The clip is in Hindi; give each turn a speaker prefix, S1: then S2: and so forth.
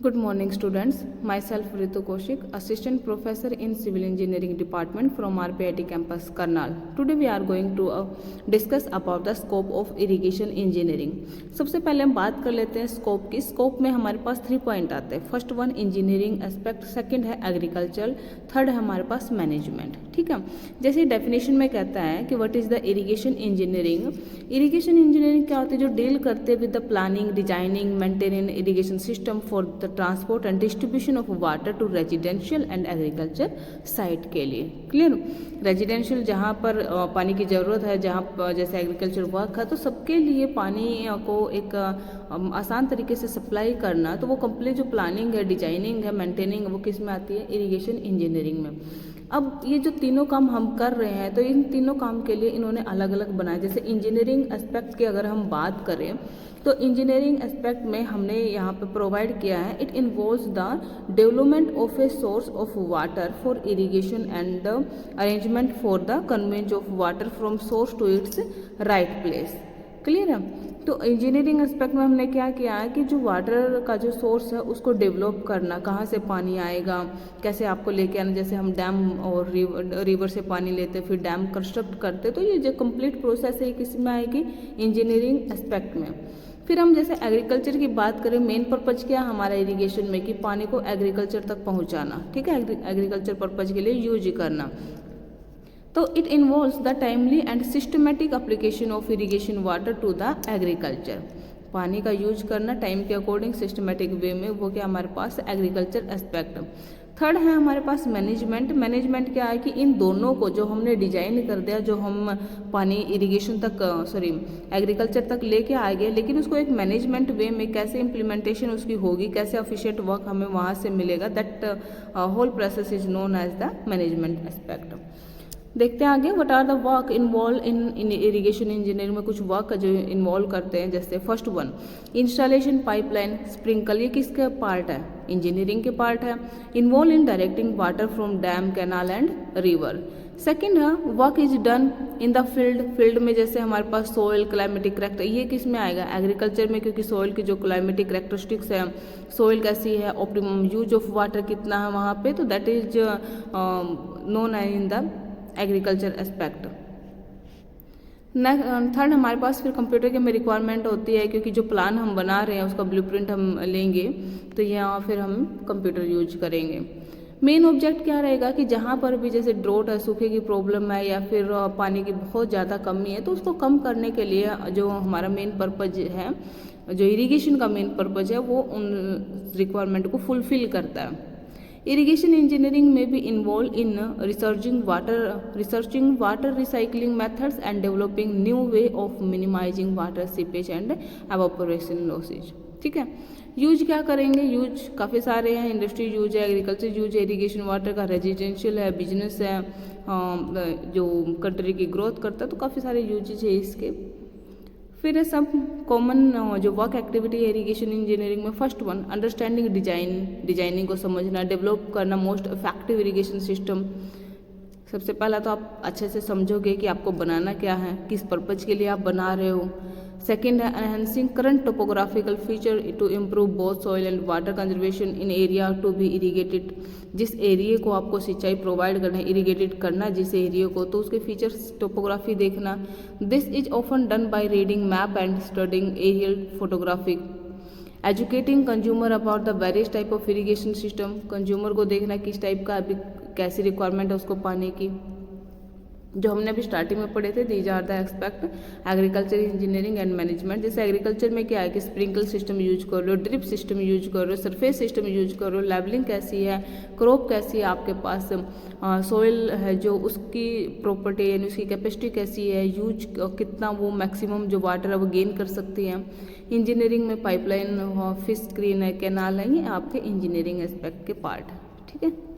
S1: Good morning, students. Myself Ritu Kaushik, Assistant Professor in Civil Engineering Department from RPIT Campus, Karnal. Today we are going to discuss about the scope of irrigation engineering. सबसे पहले हम बात कर लेते हैं स्कोप की. स्कोप में हमारे पास 3 पॉइंट आते हैं. First one engineering aspect, second है एग्रीकल्चर, थर्ड है हमारे पास मैनेजमेंट. ठीक है. जैसे डेफिनेशन में कहता है कि what is the irrigation engineering. Irrigation engineering क्या होती है? जो डील करते हैं with the planning, designing, maintaining irrigation system for the transport and distribution of water to residential and agriculture site के लिए. क्लियर. रेजिडेंशियल जहाँ पर पानी की ज़रूरत है, जहाँ जैसे एग्रीकल्चर वर्क है, तो सबके लिए पानी को एक आसान तरीके से सप्लाई करना, तो वो कंप्लीट जो प्लानिंग है, डिजाइनिंग है, मेंटेनिंग, वो किस में आती है? इरिगेशन इंजीनियरिंग में. अब ये जो तीनों काम हम कर रहे हैं, तो इन तीनों काम के लिए इन्होंने अलग अलग बनाए. जैसे इंजीनियरिंग एस्पेक्ट की अगर हम बात करें, तो इंजीनियरिंग एस्पेक्ट में हमने यहाँ पे प्रोवाइड किया है, it involves the development of a source of water for irrigation and the arrangement for the conveyance of water from source to its right place. Clear है. तो इंजीनियरिंग एस्पेक्ट में हमने क्या किया है कि जो वाटर का जो सोर्स है उसको डेवलप करना, कहाँ से पानी आएगा, कैसे आपको लेके आना. जैसे हम डैम और रिवर से पानी लेते, फिर डैम कंस्ट्रक्ट करते, तो ये जो कंप्लीट प्रोसेस है किस में आएगी? इंजीनियरिंग एस्पेक्ट में. फिर हम जैसे एग्रीकल्चर की बात करें, मेन पर्पज क्या है हमारा इरिगेशन में? कि पानी को एग्रीकल्चर तक पहुँचाना. ठीक है. एग्रीकल्चर पर्पज के लिए यूज करना. तो it involves the timely and systematic application of irrigation water to the agriculture. पानी का यूज करना टाइम के अकॉर्डिंग सिस्टमेटिक वे में, वो क्या हमारे पास? Agriculture aspect. थर्ड है हमारे पास मैनेजमेंट. मैनेजमेंट क्या है कि इन दोनों को जो हमने डिजाइन कर दिया, जो हम पानी इरिगेशन तक एग्रीकल्चर तक लेके आ गए, लेकिन उसको एक मैनेजमेंट वे में कैसे इम्प्लीमेंटेशन उसकी होगी, कैसे एफिशिएंट वर्क हमें वहाँ से मिलेगा, that whole process is known as the management aspect. देखते हैं आगे. What are the work involve in irrigation engineering में कुछ वर्क जो इन्वॉल्व करते हैं. जैसे first one installation pipeline, sprinkle, ये किसके पार्ट है? इंजीनियरिंग के पार्ट है. Involve in directing water from dam, canal and river. Second है work is done in the field. Field में जैसे हमारे पास सोइल, क्लाइमेटिक करेक्टर, ये किस में आएगा? एग्रीकल्चर में, क्योंकि सोइल की जो क्लाइमेटिक करेक्टरिस्टिक्स है, सोइल कैसी है, ऑप्टिमम यूज ऑफ वाटर कितना है वहाँ पे, तो that is known in the agriculture aspect. Third हमारे पास फिर कंप्यूटर के में रिक्वायरमेंट होती है, क्योंकि जो प्लान हम बना रहे हैं उसका ब्लूप्रिंट हम लेंगे, तो यहाँ फिर हम कंप्यूटर यूज करेंगे. मेन ऑब्जेक्ट क्या रहेगा कि जहाँ पर भी जैसे ड्रोट है, सूखे की प्रॉब्लम है, या फिर पानी की बहुत ज़्यादा कमी है, तो उसको कम करने के लिए जो हमारा मेन पर्पज है, जो इरिगेशन का मेन पर्पज है, वो उन रिक्वायरमेंट को फुलफिल करता है. इरिगेशन इंजीनियरिंग में भी involve in researching water recycling methods and developing new way of minimizing water seepage and evaporation losses. ठीक है. यूज क्या करेंगे? यूज काफ़ी सारे हैं. इंडस्ट्री यूज है, एग्रीकल्चर यूज है, इरिगेशन वाटर का रेजिडेंशियल है, बिजनेस है, जो कंट्री की ग्रोथ करता है, तो काफ़ी सारे यूजेज है इसके. फिर सब कॉमन जो वर्क एक्टिविटी है इरिगेशन इंजीनियरिंग में. फर्स्ट वन अंडरस्टैंडिंग डिजाइनिंग को समझना, डेवलप करना मोस्ट इफेक्टिव इरिगेशन सिस्टम. सबसे पहला तो आप अच्छे से समझोगे कि आपको बनाना क्या है, किस पर्पज के लिए आप बना रहे हो. सेकेंड है enhancing current topographical feature to improve both soil and water conservation in area to be irrigated. जिस एरिया को आपको सिंचाई प्रोवाइड करना है, इरीगेटेड करना जिस एरिया को, तो उसके फीचर्स टोपोग्राफी देखना. This is often done by reading map and studying aerial photography. Educating consumer about the various type of irrigation system. Consumer को देखना किस टाइप का अभी कैसी रिक्वायरमेंट है उसको पाने की, जो हमने अभी स्टार्टिंग में पढ़े थे. These are the aspect agriculture engineering and management. जैसे एग्रीकल्चर में क्या है कि स्प्रिंकल सिस्टम यूज कर लो, ड्रिप सिस्टम यूज कर लो, सरफेस सिस्टम यूज कर लो, लेवलिंग कैसी है, क्रॉप कैसी है आपके पास, सोइल है जो उसकी प्रॉपर्टी यानी उसकी कैपेसिटी कैसी है, यूज कितना वो मैक्सिमम जो वाटर है वो गेन कर सकती है. इंजीनियरिंग में पाइपलाइन, फिश स्क्रीन है, कैनाल है, ये आपके इंजीनियरिंग एस्पेक्ट के पार्ट है. ठीक है.